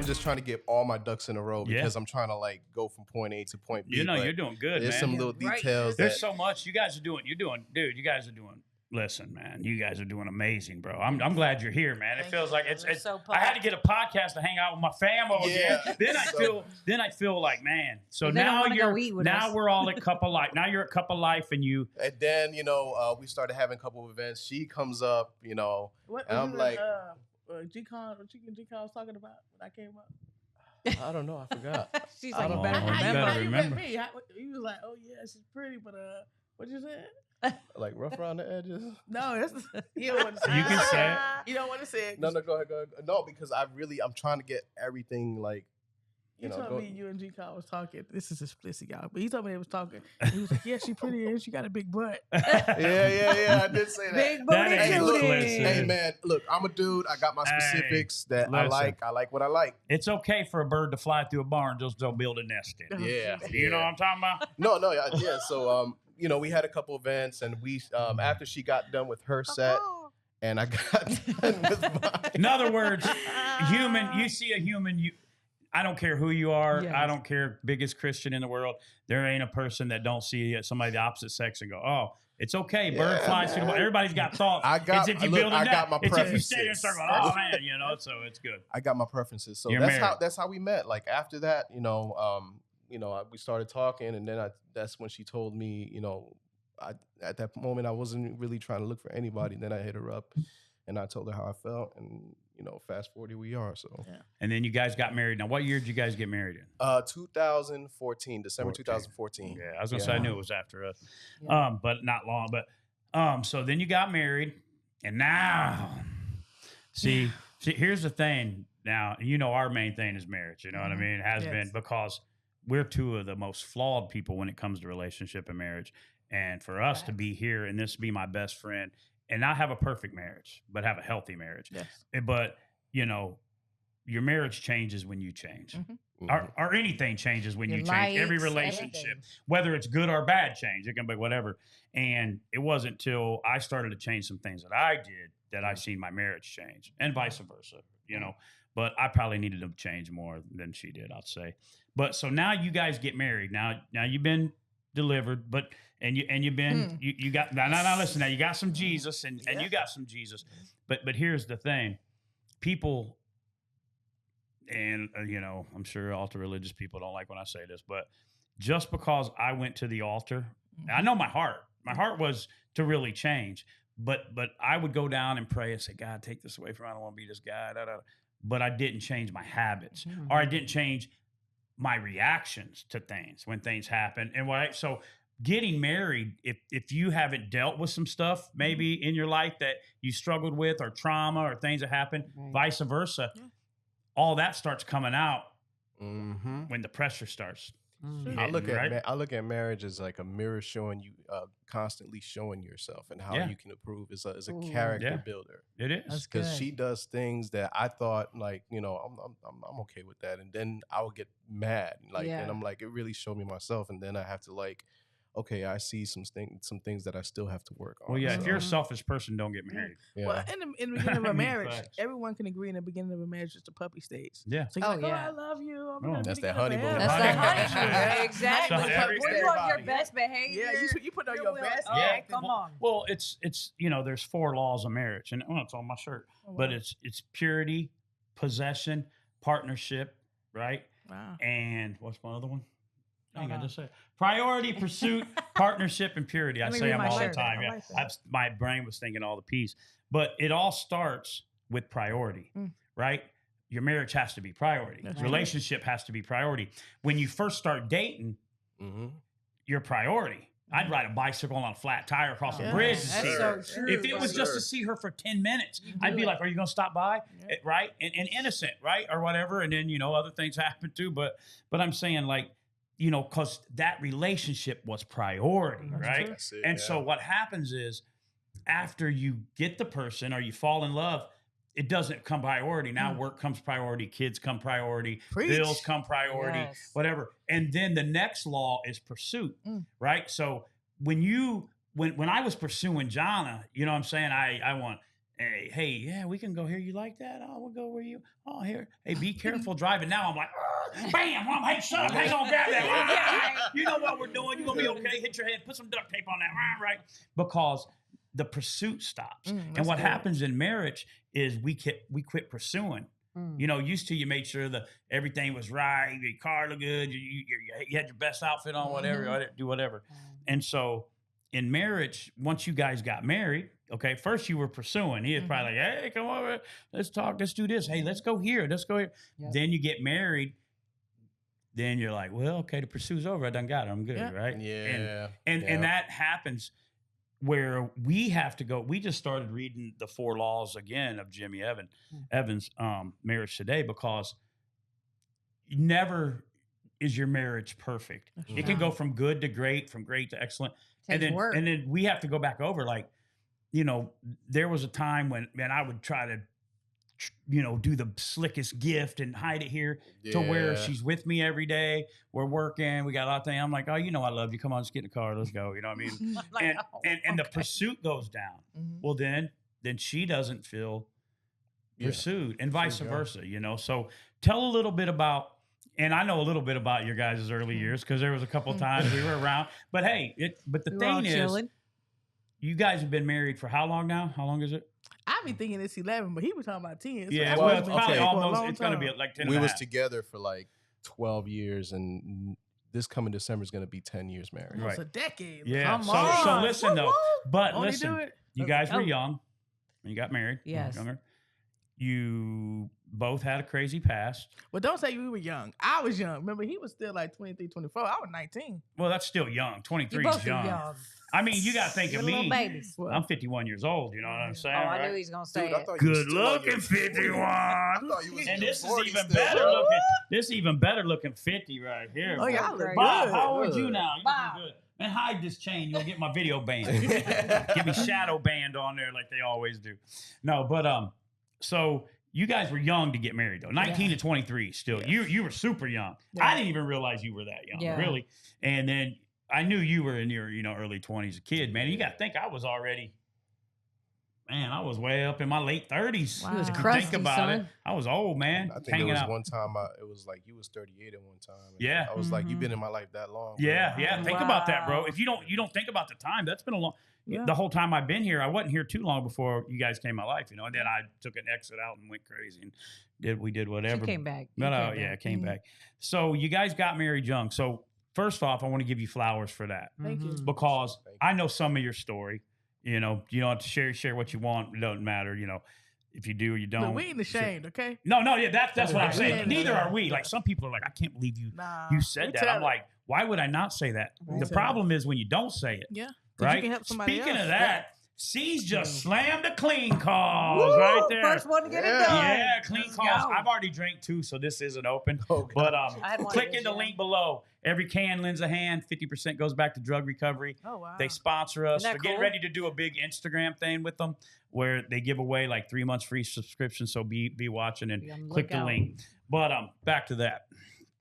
I'm just trying to get all my ducks in a row because I'm trying to like go from point A to point B. You know, you're doing good, there's man. some little details. There's so much you guys are doing. Dude, you guys are doing. Listen, man, you guys are doing amazing, bro. I'm glad you're here, man. It feels like it's so I had to get a podcast to hang out with my family again. Then I feel like, man. So now we're all at Cup of Life. Now you're at Cup of Life, and then we stared having a couple of events. She comes up, and I'm like, G-Con was talking about when I came up. I don't know, I forgot. She's like, you better remember. He was like, oh yeah, she's pretty, but what you said? Like rough around the edges? No, you don't want to say You can say it. You don't want to say it. No, go ahead. No, because I'm trying to get everything like, you told me you and G-Con was talking. This is explicit, y'all. But he told me they was talking. He was like, yeah, she pretty and she got a big butt. Yeah, I did say that. Big booty hey, man, look, I'm a dude. I got my specifics that I like. I like what I like. It's okay for a bird to fly through a barn, just don't build a nest in it. Yeah. You know what I'm talking about? No, yeah. So, we had a couple events, and we after she got done with her set, and I got done with mine. In other words, you see a human, I don't care who you are. Yes. I don't care, biggest Christian in the world. There ain't a person that don't see somebody of the opposite sex and go, oh, it's okay. Bird flies through the. Everybody's got thoughts. I got my It's if you preferences. stay there and start going, oh man, so it's good. I got my preferences. So You're that's how we met. Like after that, we started talking, and then that's when she told me, at that moment I wasn't really trying to look for anybody. Then I hit her up, and I told her how I felt, and fast forward, here we are. So, and then you guys got married. Now, what year did you guys get married in? 2014, December 2014. Yeah, I was gonna say I knew it was after us, but not long. But so then you got married, and now, see, here's the thing. Now our main thing is marriage. You know what I mean? It has been because we're two of the most flawed people when it comes to relationship and marriage. And for us to be here and this be my best friend and not have a perfect marriage, but have a healthy marriage. Yes. But, your marriage changes when you change. Mm-hmm. Or anything changes when Your you change. Every lights, relationship, everything. whether it's good or bad change, it can be whatever. And it wasn't till I started to change some things that I did that I seen my marriage change and vice versa, But I probably needed to change more than she did, I'd say. But so now you guys get married. Now you've been delivered, but you've been you got now listen, now you got some Jesus and you got some Jesus. But here's the thing. People and I'm sure altar religious people don't like when I say this, but just because I went to the altar, I know my heart was to really change, but I would go down and pray and say, God, take this away from me. I don't want to be this guy. But I didn't change my habits or I didn't change my reactions to things when things happen. And so getting married, if you haven't dealt with some stuff maybe in your life that you struggled with or trauma or things that happen, vice versa, all that starts coming out when the pressure starts. I look at marriage as like a mirror showing you, constantly showing yourself and how you can improve as a character builder. It is because she does things that I thought like I'm okay with that, and then I would get mad and I'm like, it really showed me myself, and then I have to like, okay, I see some things that I still have to work on. Well, if you're a selfish person, don't get married. Yeah. Well, in the beginning of a marriage, everyone can agree in the beginning of a marriage is the puppy stage. Yeah. So you're I love you. That's that honeymoon. That's the honeymoon. Exactly. So When you on your best behavior. Yeah, you put on your best. Yeah, come on. Well, it's there's 4 laws of marriage, and it's on my shirt. But it's purity, possession, partnership, right? Wow. And what's my other one? I got to say priority, pursuit, partnership, and purity. I say them all the time. Yeah, my brain was thinking all the P's, but it all starts with priority, right? Your marriage has to be priority. That's relationship has to be priority. When you first start dating, your priority. I'd ride a bicycle on a flat tire across a bridge to see her. So If it was just to see her for 10 minutes, I'd be like, are you going to stop by? Yeah. Right? And innocent, right? Or whatever. And then, other things happen too. But I'm saying like, because that relationship was priority, right? And so what happens is after you get the person or you fall in love, it doesn't come priority. Now work comes priority, kids come priority, bills come priority, whatever. And then the next law is pursuit, right? So when I was pursuing Jonna, you know what I'm saying? I want hey, yeah, we can go here. You like that? Oh, we'll go where you. Oh, here. Hey, be careful driving. Now I'm like, bam, Mom, hey, shut up, hang on, grab that. You know what we're doing. You're gonna be okay. Hit your head. Put some duct tape on that. Right? Because the pursuit stops. And what happens in marriage is we quit pursuing. You know, used to you made sure that everything was right, your car looked good, you had your best outfit on, whatever, do whatever. And so in marriage, once you guys got married, okay, first you were pursuing. He was probably like, hey, come over, let's talk, let's do this. Hey, let's go here, let's go here. Yep. Then you get married. Then you're like, well, okay, the pursuit's over. I done got it. I'm good, right? Yeah. And that happens where we have to go. We just started reading the 4 laws again of Jimmy Evans' Marriage Today, because never is your marriage perfect. It can go from good to great, from great to excellent. And then we have to go back over, like, you know, there was a time when, man, I would try to, you know, do the slickest gift and hide it here to where she's with me every day. We're working. We got a lot of things. I'm like, oh, you know, I love you. Come on, let's get in the car. Let's go. You know what I mean? Like, and the pursuit goes down. Well, then she doesn't feel pursued, and vice versa, you know? So tell a little bit about, and I know a little bit about your guys' early years, because there was a couple times we were around, but hey, the thing is, you guys have been married for how long now? How long is it? I be thinking it's 11, but he was talking about 10. So yeah, well, it's probably almost, it's going to be like 10 We was together for like 12 years, and this coming December is going to be 10 years married. Right. It's a decade. Yeah. So listen, though. But listen, you guys were young when you got married. Yes. Younger. You both had a crazy past. Well, don't say we were young. I was young. Remember, he was still like 23, 24. I was 19. Well, that's still young. 23 is young. I mean, you got to think of me. Babies. I'm 51 years old. You know what I'm saying? Oh, I knew he was going to say it. Good looking 51. And this is even better looking. This is even better looking 50 right here. Oh, yeah. Bob, how old are you now? You looking good. And hide this chain. You'll get my video banned. Get me shadow banned on there like they always do. No, but so you guys were young to get married, though. 19 to 23 still. Yes. You were super young. Yeah. I didn't even realize you were that young, really. And then I knew you were in your, you know, early 20s, a kid, man. You got to think I was already, man, I was way up in my late 30s. Wow. If you think about it, I was old, man. I think there was one time, it was like you was 38 at one time. Yeah. I was like, you've been in my life that long. Bro. Yeah. Think about that, bro. If you don't think about the time, that's been a long, the whole time I've been here, I wasn't here too long before you guys came in my life, you know, and then I took an exit out and went crazy and we did whatever. She came back. I came back. So you guys got married young. So first off, I want to give you flowers for that. Thank you. Because I know some of your story. You know, you don't have to share what you want. It doesn't matter, you know. If you do or you don't. But we ain't ashamed, okay? No, that's what I'm saying. Neither are we. Like, some people are like, I can't believe you said that. I'm like, why would I not say that? The problem is when you don't say it. Yeah. Right? You can help somebody Speaking else. of that, C's just slammed a clean cause right there. First one to get it done. Yeah, clean cause. I've already drank 2, so this isn't open. But click in the link below. Every can lends a hand. 50% goes back to drug recovery. Oh, wow. They sponsor us. They're getting cool? ready to do a big Instagram thing with them where they give away like 3 months free subscription. So be watching and click the link. But back to that.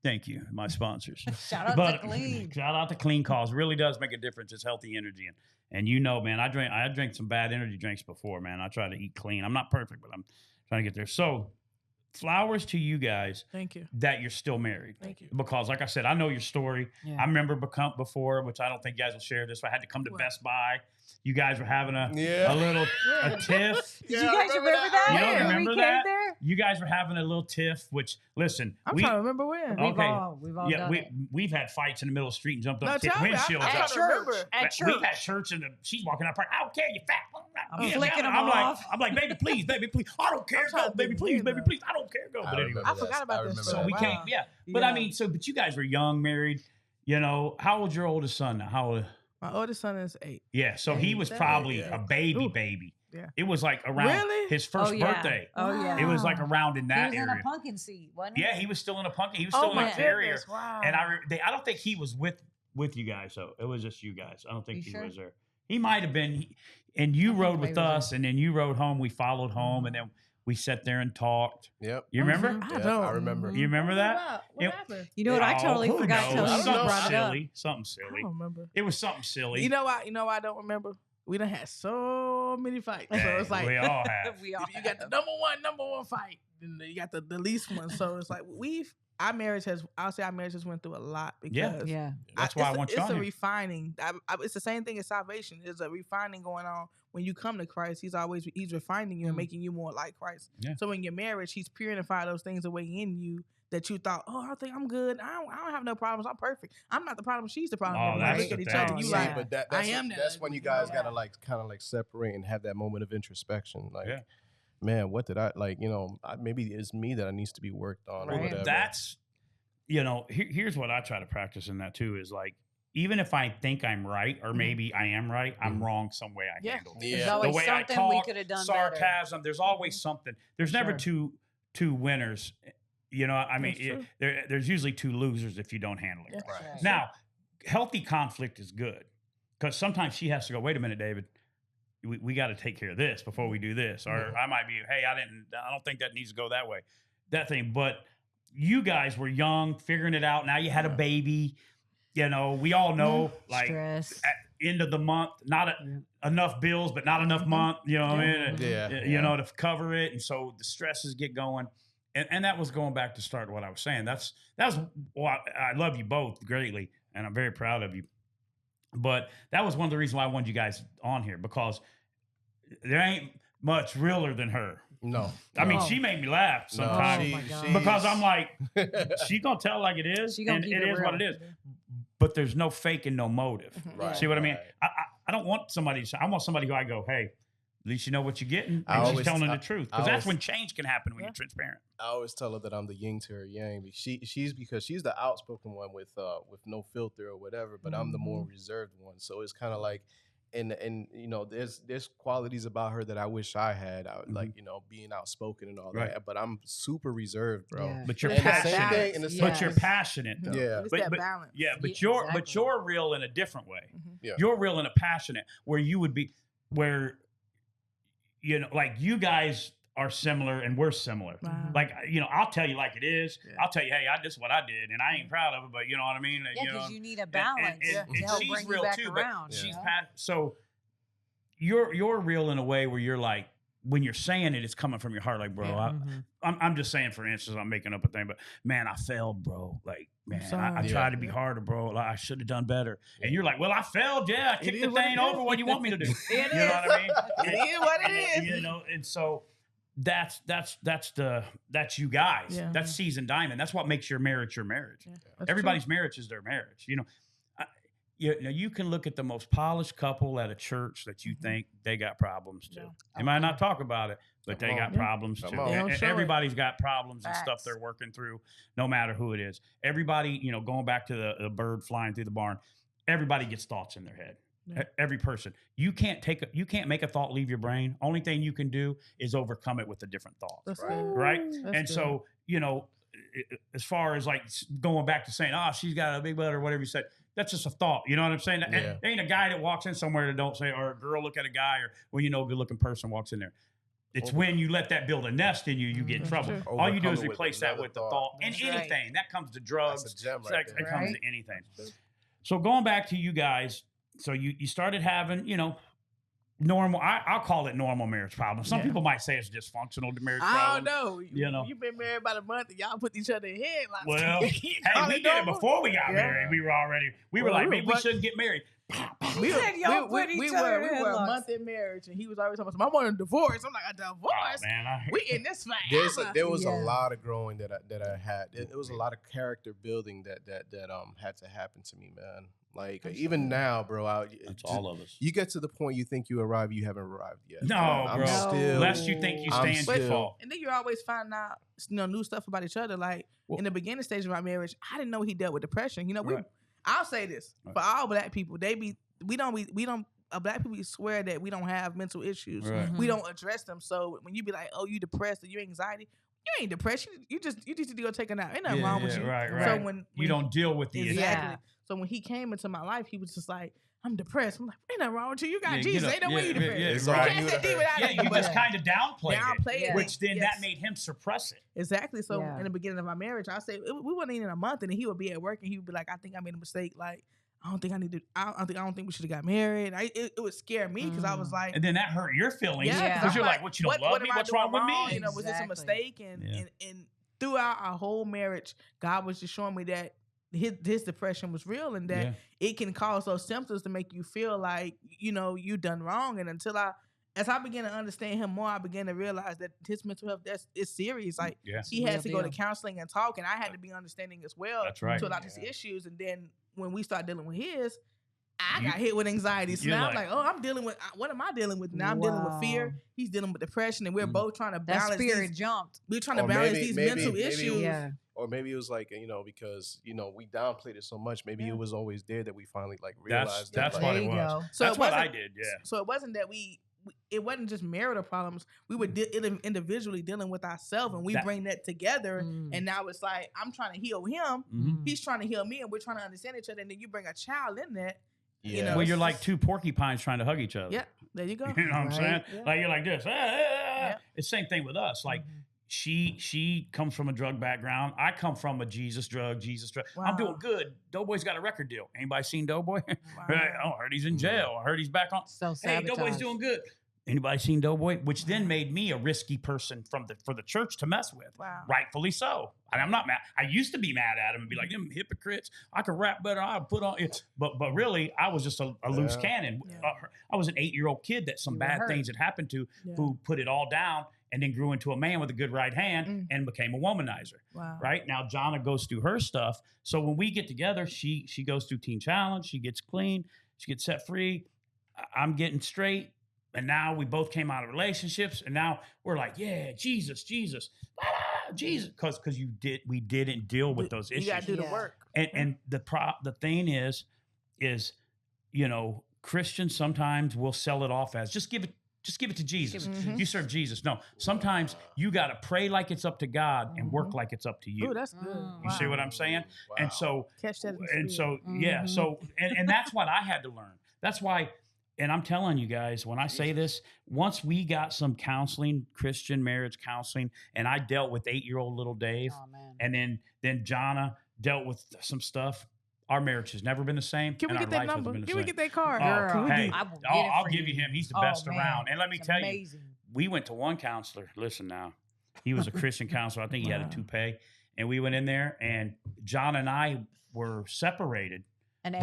Thank you, my sponsors. Shout out to Clean. Shout out to Clean Cause. Really does make a difference. It's healthy energy. And you know, man, I drank some bad energy drinks before, man. I try to eat clean. I'm not perfect, but I'm trying to get there. So flowers to you guys. Thank you. That you're still married. Thank you. Because like I said, I know your story. Yeah. I remember before, which I don't think you guys will share this. I had to come to Best Buy. You guys were having a little tiff. Did you guys remember that? You don't remember that? There? You guys were having a little tiff, which, listen. I'm trying to remember when. We've all done it. We've had fights in the middle of the street and jumped up windshields. At church. We've had church and she's walking out. I don't care, you fat. I'm flicking them off. I'm like, baby, please. I don't care. Go, baby, please. I don't care. Go. But anyway. I forgot about this. So we can't, But I mean, but you guys were young, married. You know, how old's your oldest son now? How old? My oldest son is 8. Yeah, so he was probably a baby. Yeah. It was like around his first birthday. Oh, yeah. It was like around in that area. He was in a pumpkin seat, wasn't he? Yeah, he was still in a pumpkin. He was still in a carrier. Wow. And I don't think he was with you guys, so it was just you guys. I don't think he was there. He might have been. And you rode with us, and then you rode home. We followed home, and then we sat there and talked. Yep. You remember? I remember. You remember that? What happened? You know what? I totally forgot to tell you. Something silly. I don't remember. It was something silly. You know why I don't remember? we done had so many fights. So Hey, it's like we all have. We all you got the number one fight, and then you got the least one. So it's like our marriage has went through a lot because Yeah. That's why I want you it's on a here. refining. It's the same thing as salvation. There's a refining going on when you come to Christ. He's refining you and making you more like Christ. Yeah. So in your marriage, he's purifying those things away in you that you thought, oh, I think I'm good. I don't have no problems. I'm perfect. I'm not the problem. She's the problem. Oh, And we that's look at the each thing. other. You See, like, but I am that's that when you ugly. guys Yeah. gotta like kind of like separate and have that moment of introspection. Like, Yeah. man, what did I like? Maybe it's me that needs to be worked on or Right. whatever. That's, here's what I try to practice in that too is like, even if I think I'm right or maybe I am right, I'm wrong some way I Yeah. handled it. Yeah. There's The always way I something we talk, could have done sarcasm, there's always something. There's never Sure. two winners. I mean, That's true. there's usually two losers if you don't handle it. Yeah. right. better. Now, healthy conflict is good because sometimes she has to go, wait a minute, David, we got to take care of this before we do this. Or Mhm. I might be, hey, I don't think that needs to go that way. That thing. But you guys were young, figuring it out. Now you had a baby. We all know, like, Stress. at end of the month, not enough bills, but not enough month, what I mean? Yeah. To cover it. And so the stresses get going. And that was going back to start what I was saying. I love you both greatly, and I'm very proud of you. But that was one of the reasons why I wanted you guys on here, because there ain't much realer than her. No. I mean, No. she made me laugh No, sometimes Oh my God. because I'm like, she gonna tell like it is, She gonna and keep it it is what it real. is. But there's no fake and no motive. Right, See what I mean? right. I don't want somebody to say, I want somebody who I go, hey, at least you know what you're getting. I And she's always- telling I- the truth. I Because that's always- when change can happen when you're transparent. I always tell her that I'm the yin to her yang. She's because she's the outspoken one with no filter or whatever, but I'm the more reserved one. So it's kind of like, and there's qualities about her that I wish I had. Like being outspoken and all Right. that. But I'm super reserved, bro. Yeah. But you're And the same passionate. thing- and the But same- you're passionate though. Yeah. It's But- that but- balance. Yeah, but Yeah, you're exactly. real in a different way. Yeah. You're real in a passionate where you would be where like you guys are similar and we're similar. Wow. Like I'll tell you like it is. Yeah. I'll tell you, hey, this is what I did, and I ain't proud of it, but you know what I mean. Yeah, because you need a balance and to help she's bring real you back too, around. but she's you know? so you're real in a way where you're like, when you're saying it, it's coming from your heart. Like, bro, Yeah. I'm just saying, for instance, I'm making up a thing, but man, I failed, bro. Like, man, I sorry. tried to Yeah. be harder, bro. Like, I should have done better. And you're like, well, I failed. Yeah, I kicked is the what thing it over. is. What do you want me to do? It You know what I mean? It is what it is. And so that's you guys. Yeah. That's seasoned diamond. That's what makes your marriage your marriage. Yeah, that's Everybody's marriage is their marriage. You can look at the most polished couple at a church that you think they got problems too. Yeah. They might not talk about it, but they Come got on. problems Come too. on. They don't show it. Everybody's got problems and stuff Facts. they're working through, no matter who it is. Everybody, going back to the bird flying through the barn, everybody gets thoughts in their head. Yeah. Every person. You can't make a thought leave your brain. Only thing you can do is overcome it with a different thought. That's Right. good. Right? That's And good. so, as far as like going back to saying, she's got a big butt or whatever you said, that's just a thought. You know what I'm saying? Yeah. There ain't a guy that walks in somewhere that don't say, or a girl look at a guy, or a good looking person walks in there. It's when you let that build a nest in you, you get in That's trouble. true. All you do Overcome is it with replace that another with the thought. thought. And That's right. anything. That comes to drugs, That's a gem right sex, there. it comes Right. to anything. So going back to you guys, so you started having, normal, I'll call it normal marriage problems. Some Yeah. people might say it's dysfunctional marriage I don't problems. know. You've been married about a month and y'all put each other in headlocks. Well, You hey, call we it did it normal? before we got Yeah. married. We were Well, like, we maybe were we shouldn't get married. He said y'all put each other in we were a headlocks. month in marriage and he was always talking about, I want a divorce. I'm like, a divorce? Oh, man, We in this fight. There was Yeah. a lot of growing that I had. It was a lot of character building that had to happen to me, man. Like even now, bro. That's all of us. You get to the point you think you arrive, you haven't arrived yet. No, I'm bro. still, Lest you think you I'm stand, you still- fall. And then you're always finding out, new stuff about each other. Like Well- in the beginning stage of our marriage, I didn't know he dealt with depression. Right. I'll say this Right. for all black people, we don't. Black people swear that we don't have mental issues. Right. We don't address them. So when you be like, "Oh, you depressed or you anxiety," you ain't depressed. You just need to go take a nap. Ain't nothing wrong with you. Right, So right. when You don't deal with the issue. exactly. Yeah. So when he came into my life, he was just like, "I'm depressed." I'm like, "Ain't nothing wrong with you. You got Yeah, Jesus. get up. Ain't no way Yeah, you depressed. yeah, It's You all right. can't you say to demon her. out Yeah, of you you, just but kind of downplayed downplay it, it. which then Yes. that made him suppress it. Exactly. So Yeah. in the beginning of our marriage, I say we weren't even in a month, and then he would be at work and he would be like, "I think I made a mistake. Like I don't think I need to. I don't think we should have got married. It would scare me because I was like, and then that hurt your feelings yeah, because you're like, what, you don't love me? What's wrong with me? You know, was this a mistake? And throughout our whole marriage, God was just showing me that his depression was real and that it can cause those symptoms to make you feel like, you know, you done wrong. And as I began to understand him more, I began to realize that his mental health is serious. Like he had to go to counseling and talk, and I had to be understanding as well to a lot of his issues. And then when we start dealing with his, I got hit with anxiety. So now I'm like, oh, I'm dealing with, what am I dealing with now? I'm dealing with fear. He's dealing with depression, and we're both trying to balance. That spirit jumped. We're trying to balance these mental issues. Yeah. Or maybe it was like, you know, because, you know, we downplayed it so much. Maybe it was always there that we finally like realized that's that. what it was. So that's what I did. Yeah. So it wasn't that it wasn't just marital problems. We were individually dealing with ourselves, and we bring that together. And now it's like, I'm trying to heal him. He's trying to heal me, and we're trying to understand each other. And then you bring a child in that. Yeah. You know, well, you're like two porcupines trying to hug each other. Yeah, there you go. You know what I'm saying? Yeah. Like you're like this. It's the same thing with us. Like she comes from a drug background. I come from a Jesus drug. Wow. I'm doing good. Doughboy's got a record deal. Anybody seen Doughboy? Wow. I heard he's in jail. I heard he's back on. So hey, Doughboy's doing good. Anybody seen Doughboy? Which then made me a risky person for the church to mess with. Wow. Rightfully so. And I'm not mad. I used to be mad at him and be like, them hypocrites. I could rap better. I'll put on it. But really, I was just a loose cannon. Yeah. I was an 8-year-old kid that some bad things had happened to who put it all down and then grew into a man with a good right hand and became a womanizer. Wow. Right? Now, Jonna goes through her stuff. So when we get together, she goes through Teen Challenge. She gets clean. She gets set free. I'm getting straight. And now we both came out of relationships, and now we're like, yeah, Jesus, Jesus, because we didn't deal with those issues. You gotta do the work. And the thing is, you know, Christians sometimes will sell it off as just give it to Jesus. You serve Jesus. No, sometimes you gotta pray like it's up to God and work like it's up to you. Oh, that's good. You see what I'm saying? Wow. And so catch that. And that's what I had to learn. That's why. And I'm telling you guys, when I say this, once we got some counseling, Christian marriage counseling, and I dealt with 8-year-old little Dave, and then Jonna dealt with some stuff, our marriage has never been the same. Can we get that number? Can we get that card? I'll give you him. He's the best around. And let me tell you, we went to one counselor. Listen now. He was a Christian counselor. I think he had a toupee. And we went in there, and John and I were separated. And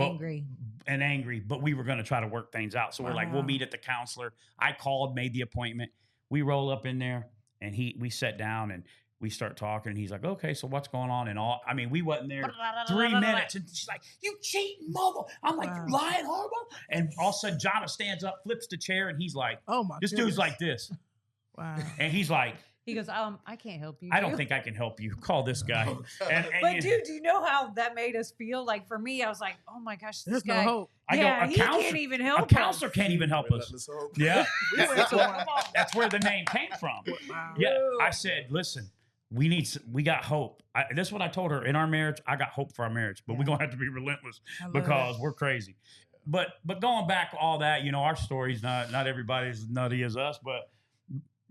angry, but we were going to try to work things out. So we're like, we'll meet at the counselor. I called, made the appointment. We roll up in there, and we sat down and we start talking. And he's like, okay, so what's going on? And all, I mean, we wasn't there 3 minutes, and she's like, you cheating mother. I'm like, you lying horrible. And all of a sudden, Jonna stands up, flips the chair, and he's like, oh my, this dude's like this. Wow. And he's like, he goes, I can't help you. I don't think I can help you. Call this guy. But dude, do you know how that made us feel? Like for me, I was like, oh my gosh, this guy. No hope. He can't even help us. A counselor can't even help us. Relentless Hope. Yeah. That's where the name came from. Wow. Yeah. I said, listen, we got hope. This is what I told her. In our marriage, I got hope for our marriage, but we're going to have to be relentless because we're crazy. But going back all that, you know, our story's not everybody's nutty as us,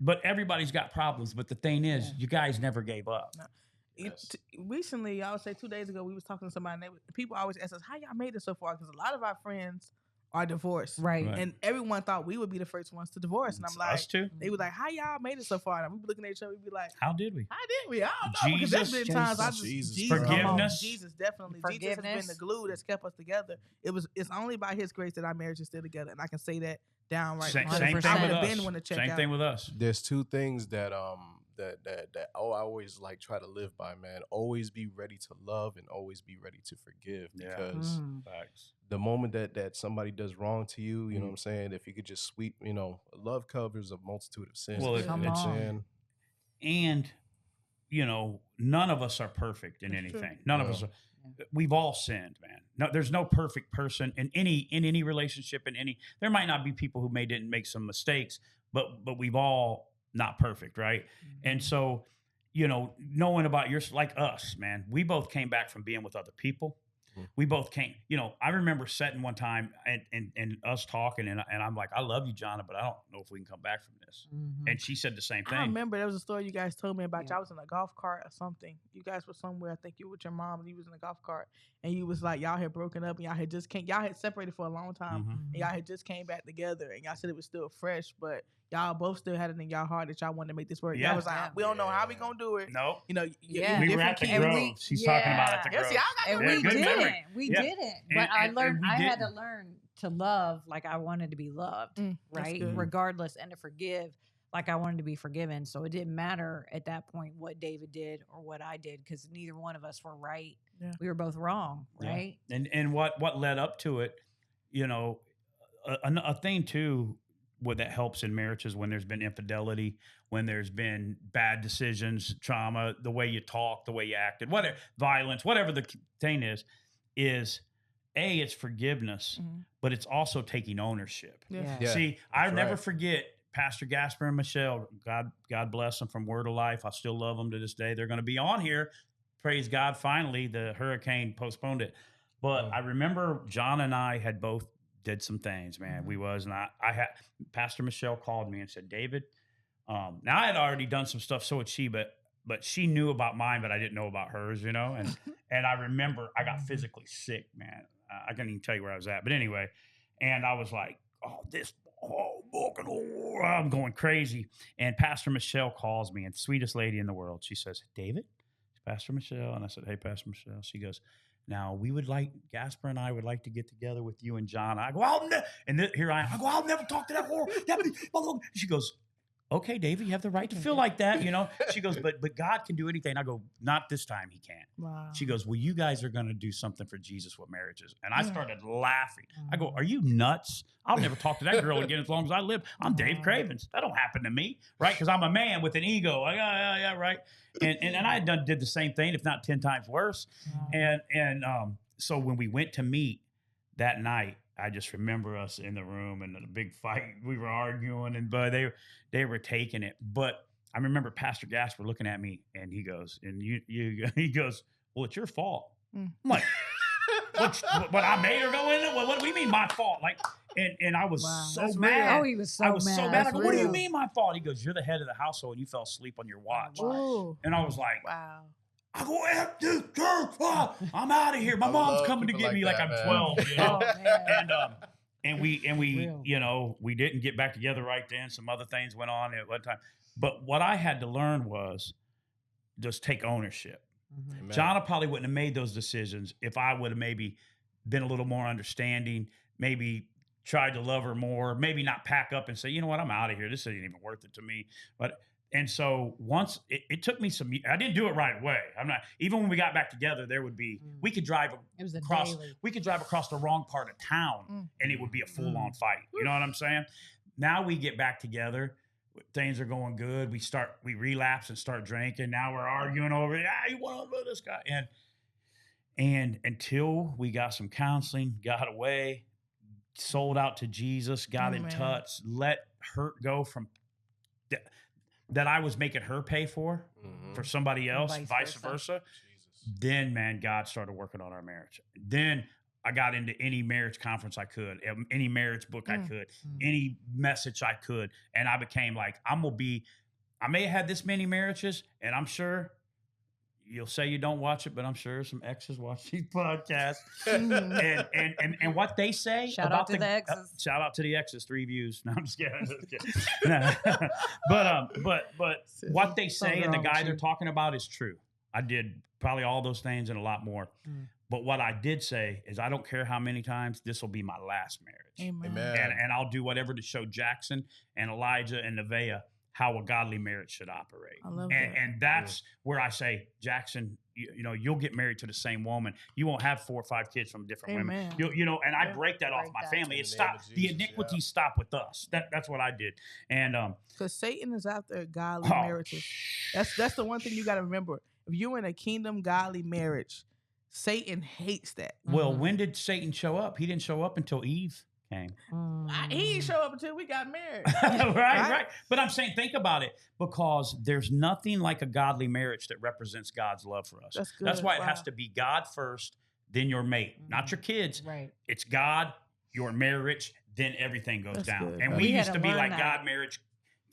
but everybody's got problems. But the thing is, you guys never gave up. No. Recently, I would say 2 days ago, we was talking to somebody, and people always ask us, how y'all made it so far? Because a lot of our friends are divorced. Right. And everyone thought we would be the first ones to divorce. And I'm like, us too. They were like, how y'all made it so far? And we be looking at each other, we'd be like, how did we? I don't know. Because there's been times Jesus. Forgiveness. Jesus, definitely. Jesus has been the glue that's kept us together. It's only by his grace that our marriage is still together. And I can say that downright. Same thing with us. Same thing with us. There's two things that I always like try to live by, man. Always be ready to love and always be ready to forgive. Because the moment that somebody does wrong to you, you know what I'm saying? If you could just sweep, you know, love covers a multitude of sins. Well, and you know, none of us are perfect in anything. None of us are. We've all sinned, man. No, there's no perfect person in any relationship. There might not be people who didn't make some mistakes, but we've all not perfect, right? And so, you know, knowing about like us, man, we both came back from being with other people. we both came, I remember sitting one time and us talking and I'm like, I love you, Jonna, but I don't know if we can come back from this. And she said the same thing. I remember there was a story you guys told me about. Yeah. Y'all was in a golf cart or something. You guys were somewhere. I think you were with your mom and you was in a golf cart and you was like, y'all had broken up and y'all had separated for a long time and y'all had just came back together and y'all said it was still fresh, but y'all both still had it in y'all heart that y'all wanted to make this work. Yeah. Y'all was like, we don't know how we gonna do it. Nope. Yeah. We were at the Grove. She's talking about at the Grove. And Yeah, we good didn't. memory. We Yeah. didn't. And- But I and learned. we I had to didn't. learn to love like I wanted to be loved, That's right? good. Regardless, and to forgive like I wanted to be forgiven. So it didn't matter at that point what David did or what I did because neither one of us were right. Yeah. We were both wrong, right? Yeah. And what led up to it, a thing too. What that helps in marriages when there's been infidelity, when there's been bad decisions, trauma, the way you talk, the way you acted, whatever, violence, whatever the thing is it's forgiveness, but it's also taking ownership. Yeah. Yeah, See, I that's never right. forget Pastor Gasper and Michelle. God bless them from Word of Life. I still love them to this day. They're going to be on here. Praise God. Finally, the hurricane postponed it. But I remember John and I had both did some things, man. We was not. I had Pastor Michelle called me and said, David. Now I had already done some stuff, so had she, but she knew about mine, but I didn't know about hers, And and I remember I got physically sick, man. I can't even tell you where I was at, but anyway, and I was like, I'm going crazy. And Pastor Michelle calls me, and sweetest lady in the world. She says, David, it's Pastor Michelle, and I said, hey, Pastor Michelle. She goes, now, Gasper and I would like to get together with you and John. I go, here I am. I go, I'll never talk to that whore. She goes, okay, David, you have the right to feel like that, She goes, but God can do anything. I go, not this time he can't. Wow. She goes, well, you guys are going to do something for Jesus with marriages. And I started laughing. I go, are you nuts? I'll never talk to that girl again as long as I live. I'm Dave Cravens. That don't happen to me, right? Because I'm a man with an ego. Like, yeah, right. And I did the same thing, if not 10 times worse. And so when we went to meet that night, I just remember us in the room and the big fight. We were arguing, but they were taking it. But I remember Pastor Gasper looking at me, and he goes, he goes, well, it's your fault. I'm like, what I made her go in there? What do you mean my fault? Like, and I was so mad. Oh, he was so I was mad. so mad. I go, what do you real. mean my fault? He goes, you're the head of the household, and you fell asleep on your watch. Ooh. And I was like, Wow. I go, F this church. I'm out of here. My mom's coming to get me like I'm 12. Oh, man. And we Real. we didn't get back together right then. Some other things went on at one time. But what I had to learn was just take ownership. Amen. Jonna probably wouldn't have made those decisions if I would have maybe been a little more understanding, maybe tried to love her more, maybe not pack up and say, you know what, I'm out of here. This isn't even worth it to me. And so once it took me I didn't do it right away. Even when we got back together, there would be, we could drive It was a across, daily. we could drive across the wrong part of town and it would be a full on fight. You know what I'm saying? Now we get back together. Things are going good. We relapse and start drinking. Now we're arguing over, you want to know this guy. And until we got some counseling, got away, sold out to Jesus, got in touch, let hurt go from that I was making her pay for somebody else, vice versa. Then, man, God started working on our marriage. Then I got into any marriage conference I could, any marriage book I could, any message I could. And I became like, I may have had this many marriages, and I'm sure you'll say you don't watch it, but I'm sure some exes watch these podcasts. and what they say Shout about out to the exes. Shout out to the exes, 3 views. No, I'm just kidding. No. But what they say and the guy they're talking about is true. I did probably all those things and a lot more. But what I did say is I don't care how many times, this will be my last marriage. Amen. And I'll do whatever to show Jackson and Elijah and Nevaeh how a godly marriage should operate. I love that. And that's where I say, Jackson, you'll get married to the same woman. You won't have 4 or 5 kids from different women. And I break that off my family. It stopped. The iniquities stop with us. That's what I did. And because Satan is after godly marriages. That's the one thing you got to remember. If you're in a kingdom godly marriage, Satan hates that. Well, when did Satan show up? He didn't show up until Eve came. He didn't show up until we got married. right. But I'm saying, think about it, because there's nothing like a godly marriage that represents God's love for us. That's good. That's why it has to be God first, then your mate, not your kids. Right. It's God, your marriage, then everything goes That's down. good. And We we had used to to be learn like that. God, marriage,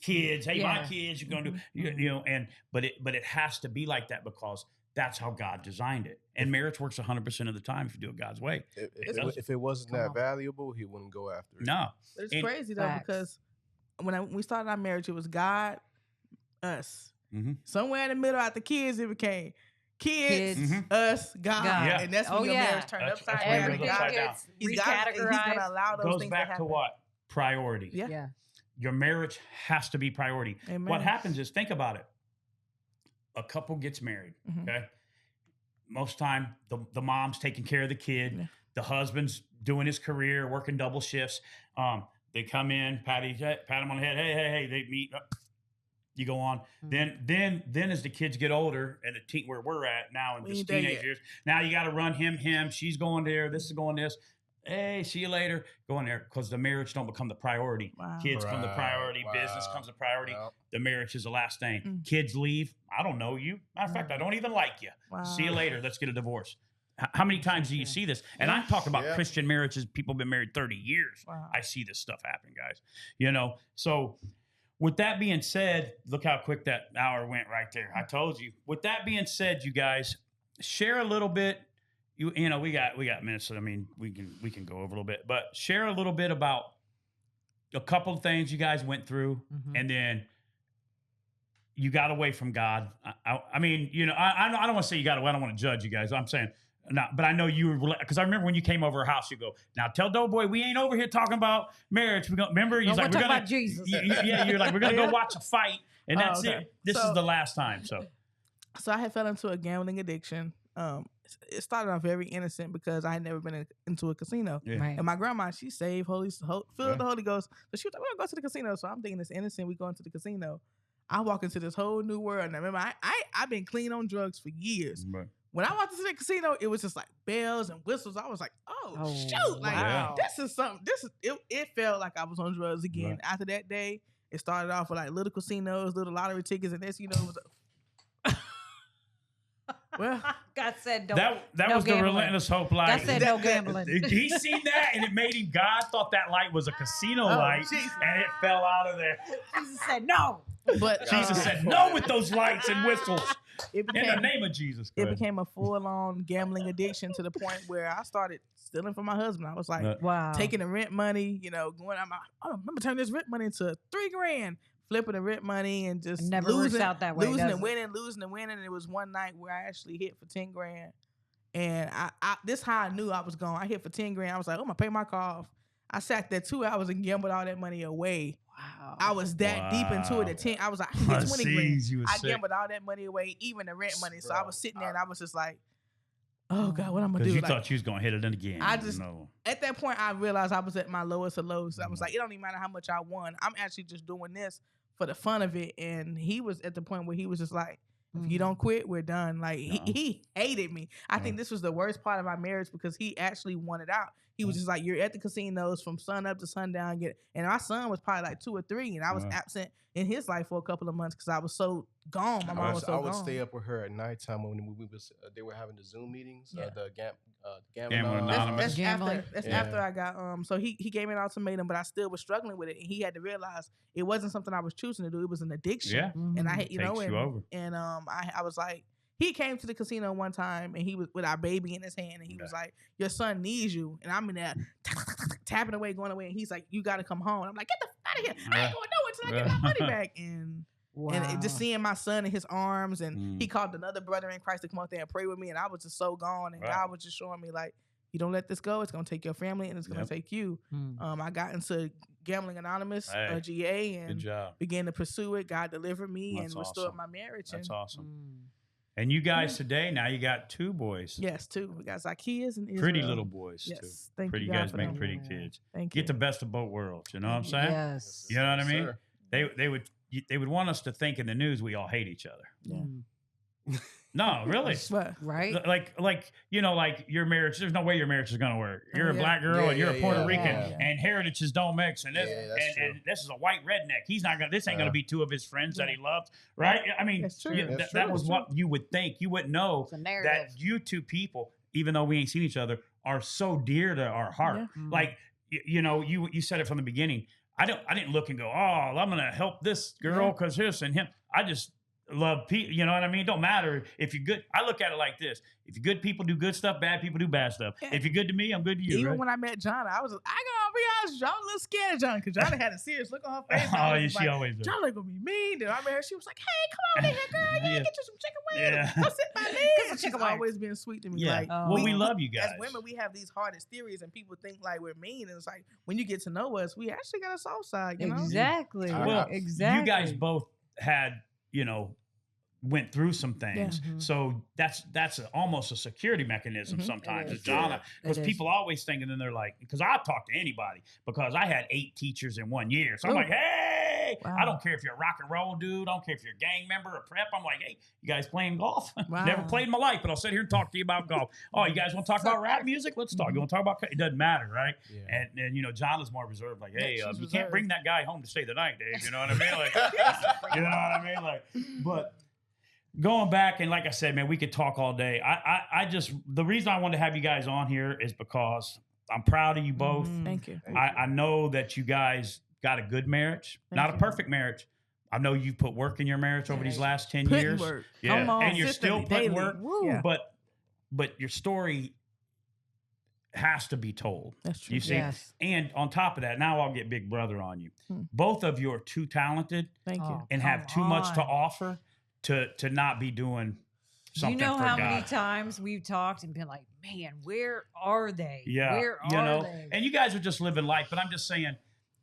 kids. Hey, my Yeah. kids, you're gonna do, you know, but it has to be like that because that's how God designed it. And marriage works 100% of the time if you do it God's way. If it wasn't Come that on. valuable, he wouldn't go after it. No. But it's And- crazy though Facts. because when we started our marriage, it was God, us. Mhm. Somewhere in the middle, after kids, it became kids, Kids. Mhm. us, God, Yeah. and that's when Oh, your yeah. marriage turned That's upside when it down. goes Everything upside down. gets He's gonna recategorized. allow those Goes things back to to happen. what? Priority. Yeah. Yeah. Your marriage has to be priority. Amen. What happens is, think about it. A couple gets married, Mhm. okay? Most time, the mom's taking care of the kid. Yeah. The husband's doing his career, working double shifts. They come in, pat him on the head. Hey. They meet. You go on. Mhm. Then as the kids get older and where we're at now in We this ain't there teenage yet. years, now you got to run him. She's going there. This is going this. Hey, see you later. Go in there because the marriage don't become the priority. Wow. Kids come the priority. Wow. Business comes the priority. Wow. The marriage is the last thing. Mm. Kids leave. I don't know you. Matter of fact, I don't even like you. Wow. See you later. Let's get a divorce. How many times do you see this? And I'm talking about Yeah. Christian marriages. People have been married 30 years. Wow. I see this stuff happen, guys. You know, so with that being said, look how quick that hour went right there. I told you. With that being said, you guys, share a little bit. You know, we got minutes. So I mean, we can go over a little bit, but share a little bit about a couple of things you guys went through, Mhm. and then you got away from God. I mean, you know, I don't want to say you got away. I don't want to judge you guys. I'm saying. No, but I know you were, because I remember when you came over our house, you go, now tell Doughboy we ain't over here talking about marriage. Remember, he's No, like, we're we're talking gonna, about Jesus. yeah, you're like, we're gonna go Yeah. watch a fight, and Oh, that's okay. it. This So- is the last time. So So I had fell into a gambling addiction. It started off very innocent because I had never been into a casino. yeah. Right. And my grandma, she saved filled with the Holy Ghost. So she was like, we're gonna go to the casino. So I'm thinking it's innocent. We going to the casino. I walk into this whole new world. And I remember I've been clean on drugs for years. Right. When I walked into the casino, it was just like bells and whistles. I was like, oh shoot. Like wow. this is something. It felt like I was on drugs again. Right. After that day, it started off with like little casinos, little lottery tickets, and this, you know, it was well, God said, don't. That no was gambling. the Relentless Hope light. God said no gambling. He seen that, and it made him. God thought that light was a casino Oh, light, Jesus. and it fell out of there. Jesus said no. but Jesus said, "No with those lights and whistles it in the became name of Jesus." Go it ahead. became a full-on gambling addiction to the point where I started stealing from my husband. I was like, Right. Wow. taking the rent money, you know, going out I remember turning this rent money into $3,000, flipping the rent money and just It never works losing, out that way, losing does and it? winning, losing and winning. And it was one night where I actually hit for $10,000. And I this how I knew I was gone. I hit for $10,000. I was like, I'm gonna pay my car off. I sat there 2 hours and gambled all that money away. Wow. I was that deep into it Wow. at 10. I was like, I can get 20 grand. Sees you was I sick. gambled all that money away, even the rent money. So I Bro, was sitting there and I was just like, oh God, what I'm gonna Because do? you Like, thought you was gonna hit it again. I just- no. at that point, I realized I was at my lowest of lows. I was like, it don't even matter how much I won. I'm actually just doing this for the fun of it. And he was at the point where he was just like, if you don't quit, we're done. Like he hated me. I think this was the worst part of my marriage because he actually wanted out. He was just like, you're at the casinos from sun up to sundown. And our son was probably like 2 or 3, and I was Wow. absent in his life for a couple of months because I was so gone. My mom was so I would gone. stay up with her at nighttime when we was they were having the Zoom meetings. Yeah. The Gambling Gambling Anonymous. That's Gambling. after Yeah. after I got so he gave me an ultimatum, but I still was struggling with it, and he had to realize it wasn't something I was choosing to do. It was an addiction. Yeah. And I had, you know, Takes and, you over. and I was like, he came to the casino one time and he was with our baby in his hand, and he was like, your son needs you. And I'm in there tapping away, going away, and he's like, you got to come home. And I'm like, get the f out of here. I ain't going nowhere until I get my money back. And Wow. and just seeing my son in his arms, and Mm. he called another brother in Christ to come out there and pray with me, and I was just so gone, and Right. God was just showing me like, you don't let this go, it's gonna take your family and it's gonna Yep. take you. Mm. I got into Gambling Anonymous, Hey, GA, Good and job. began to pursue it. God delivered me That's and restored awesome. my marriage. That's and awesome. Mm. And you guys today, now you got 2 boys. yes, too. We got Zacchaeus and Israel. Pretty little boys, too. Yes, thank Pretty you, God, guys for make them. pretty Yeah. kids. Thank you. Get the best of both worlds. You know what I'm saying? Yes. You know what I mean? Sir. They would want us to think in the news we all hate each other. Yeah. Mm. No, really. But Right? Like you know, like your marriage. There's no way your marriage is gonna work. You're Oh, a yeah. black girl Yeah, and you're a yeah, Puerto yeah, Rican, yeah. and heritages don't mix. And this, Yeah, that's and true. this is a white redneck. He's not gonna. This ain't gonna Yeah. be 2 of his friends that he loved, right? I mean, That's true. you- That's that true. was That's what you would think. You wouldn't know It's a narrative. that you 2 people. even though we ain't seen each other, are so dear to our heart. Yeah. Like, you said it from the beginning. I didn't look and go, oh, I'm gonna help this girl because this and him. I just love people. You know what I mean? Don't matter if you're good. I look at it like this: if you're good people do good stuff, bad people do bad stuff. Yeah. If you're good to me, I'm good to you. Even right? when I met John, I gotta be honest, John a little scared of John because John had a serious look on her face. Oh, I was she like, always does. John ain't gonna be mean. Then I met her, she was like, "Hey, come on in here, girl. Yeah, get you some chicken wings. Yeah. Go sit by me." Get some She's chicken wings. always been sweet to me. Yeah. Like, Well, we love you guys. As women, we have these hardest theories, and people think like we're mean. And it's like when you get to know us, we actually got a soft side. You know? Exactly. Well, exactly. you guys both had, went through some things. Mhm. So that's almost a security mechanism sometimes. It As is. John, because It is. people always think, and then they're like, because I'll talk to anybody because I had 8 teachers in 1 year. So I'm Ooh. like, hey, Wow. I don't care if you're a rock and roll dude. I don't care if you're a gang member or prep. I'm like, hey, you guys playing golf? Wow. Never played in my life, but I'll sit here and talk to you about golf. Oh, you guys want to talk about rap music? Let's talk. You want to talk about, it doesn't matter, right? Yeah. And John is more reserved. Like, hey, she's you reserved. can't bring that guy home to stay the night, Dave. You know what I mean? Like, you know what I mean? Like, but going back, and like I said, man, we could talk all day. I just, the reason I wanted to have you guys on here is because I'm proud of you both. Thank you. I know that you guys got a good marriage, not a you. perfect marriage. I know you've put work in your marriage over these last 10 Putting years. work. Yeah, Come on. and you're still putting Daily. work. Yeah. But your story has to be told. That's true. You see, Yes. and on top of that, now I'll get Big Brother on you. Hmm. Both of you are too talented Thank you. Oh, and have too come much to on. offer to not be doing Do you something know for how God. many times we've talked and been like, man, where are they? Yeah, Where you are know, they? and you guys are just living life. But I'm just saying,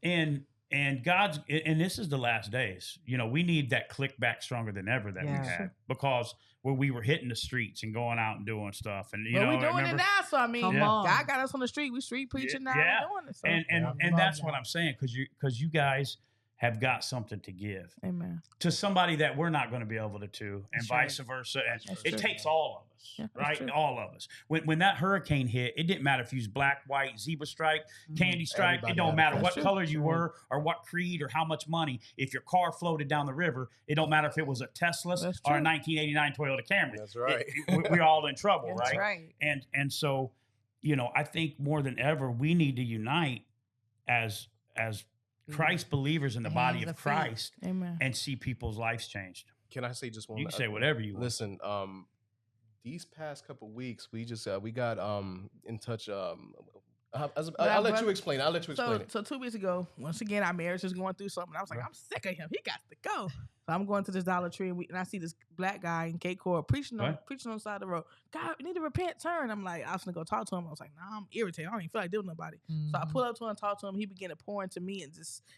and God's, and this is the last days. We need that click back stronger than ever that we Yeah. had, because where we were hitting the streets and going out and doing stuff, and But know, we're doing remember, it now, so I mean, Come Yeah. on. God got us on the street. We street preaching now. Yeah. We're doing it. So. and Love that's what that. I'm saying, because you guys have got something to give Amen. to somebody that we're not going to be able to, and That's vice versa. And That's it true. takes all of us, Yeah, that's right? true. All of us. When that hurricane hit, it didn't matter if you was black, white, zebra stripe, candy stripe. Everybody It don't had a matter part. what That's color true. you were or what creed or how much money. If your car floated down the river, it don't matter if it was a Tesla That's or a true. 1989 Toyota Camry. That's right. We're all in trouble, That's right? right. And so, I think more than ever, we need to unite as Christ believers in the body Hands of and feet. Christ Amen. and see people's lives changed. Can I say just one? You can say whatever you want. Listen, these past couple weeks, we just we got in touch. I'll let you explain. I'll let you explain it. So 2 weeks ago, once again, our marriage is going through something. I was like, I'm sick of him. He got to go. So I'm going to this Dollar Tree, and I see this black guy in Cape Coral preaching on the side of the road. God, you need to repent, turn. I'm like, I was gonna go talk to him. I was like, nah, I'm irritated. I don't even feel like dealing with nobody. So I pull up to him, talk to him. He began to pour into me, and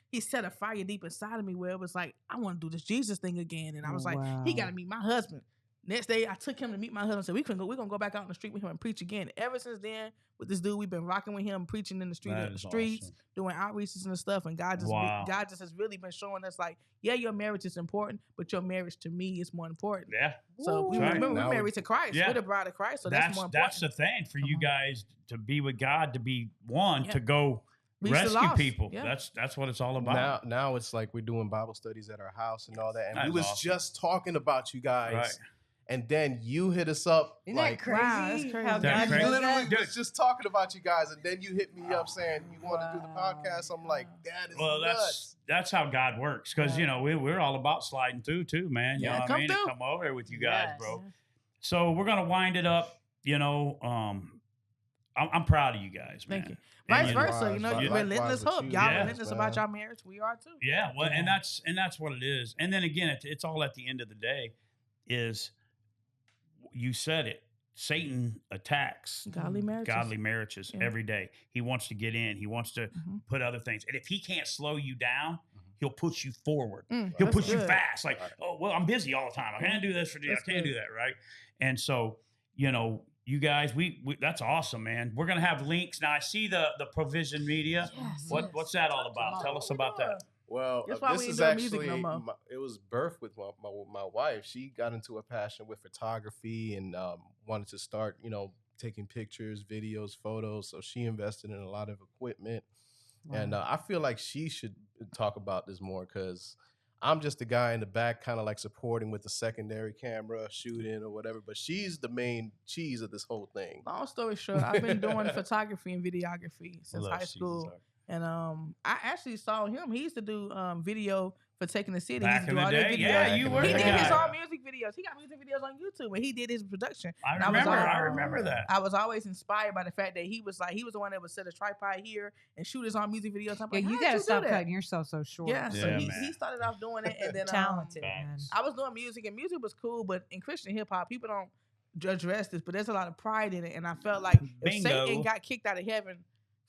he set a fire deep inside of me where it was like, I want to do this Jesus thing again. And I was like, he got to meet my husband. Next day, I took him to meet my husband. Said we're gonna go back out in the street with him and preach again. Ever since then, with this dude, we've been rocking with him, preaching in the That is streets, awesome. doing outreaches and stuff. And God just has really been showing us like, yeah, your marriage is important, but your marriage to me is more important. Yeah. So Right. remember, Now we're married to Christ. Yeah. We're the bride of Christ. So that's more important. That's the thing for you guys to be with God, to be one, Yeah. to go Reach the rescue lost. people. Yeah. That's what it's all about. Now it's like we're doing Bible studies at our house and all that. And That's we was awesome. just talking about you guys. Right. And then you hit us up. Isn't like, that crazy? Wow, that's crazy. How That God crazy? does literally that? was just talking about you guys, and then you hit me up saying you want to do the podcast. I'm like, that is Well, nuts. that's how God works, because we're all about sliding through too, man. You Yeah, know what come I mean? through. To come over there with you guys, Yes. bro. So we're gonna wind it up. I'm proud of you guys, man. Thank you. And, Vice versa, Likewise relentless with hope. you. Y'all Yeah. relentless about your marriage. We are too. Yeah, well, and that's what it is. And then again, it's all at the end of the day. Is you said it. Satan attacks Godly marriages. Yeah. every day. He wants to get in. He wants to put other things. And if he can't slow you down, he'll push you forward. He'll That's push you good. fast. Like, oh, well, I'm busy all the time. I can't do this for you. That's I can't good. do that, right? And so, you guys, we that's awesome, man. We're gonna have links now. I see the Provision Media. Yes. What's that all about? Tell us about that. Well, That's why this we ain't is doing music actually no more. it was birthed with my wife. She got into a passion with photography and wanted to start, taking pictures, videos, photos. So she invested in a lot of equipment, and I feel like she should talk about this more because I'm just the guy in the back, kind of like supporting with the secondary camera, shooting or whatever. But she's the main cheese of this whole thing. Long story short, I've been doing photography and videography since high school. And I actually saw him. He used to do video for Taking the City. Back he in the day, yeah, you were He the did guy. his own music videos. He got music videos on YouTube, and he did his production. I remember that. I was always inspired by the fact that he was the one that would set a tripod here and shoot his own music videos. I'm like, you gotta stop cutting yourself so short. Yeah, so he started off doing it, and then talented. Man. I was doing music, and music was cool, but in Christian hip hop, people don't address this, but there's a lot of pride in it, and I felt like if Satan got kicked out of heaven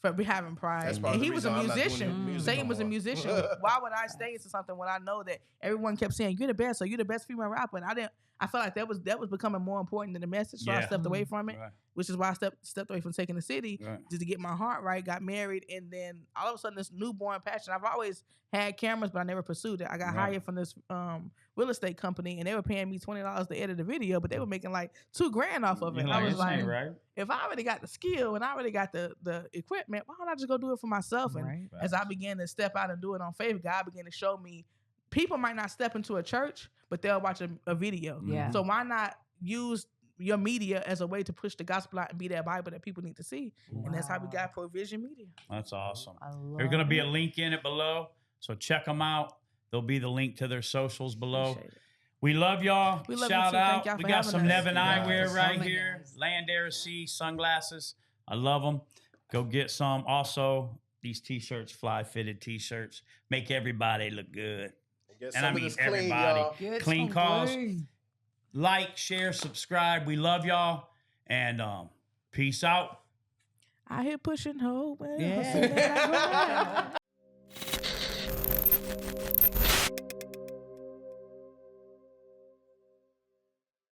for having pride, and he was a musician. Satan was a musician. Why would I stay into something when I know that everyone kept saying you're the best, so you're the best female rapper? And I felt like that was becoming more important than the message, so I stepped away from it, which is why I stepped away from Taking the City just to get my heart right. Got married, and then all of a sudden this newborn passion. I've always had cameras, but I never pursued it. I got hired from this real estate company, and they were paying me $20 to edit a video, but they were making like $2,000 off of it. And I was like, if I already got the skill and I already got the equipment, why don't I just go do it for myself? And as I began to step out and do it on faith, God began to show me people might not step into a church, but they'll watch a video. Yeah. So why not use your media as a way to push the gospel out and be that Bible that people need to see? Wow. And that's how we got Provision Media. That's awesome. There's going to be a link in it below, so check them out. There'll be the link to their socials below. We love y'all. We love Shout you too. out. Thank y'all We for got having some us. Neven eyewear right my here. guys. Land Air Sea sunglasses. I love them. Go get some. Also, these t-shirts, Flyfitted t-shirts, make everybody look good. And I mean everybody. Clean calls. Like, share, subscribe. We love y'all. And peace out. I hear Pushin Hope. Yeah.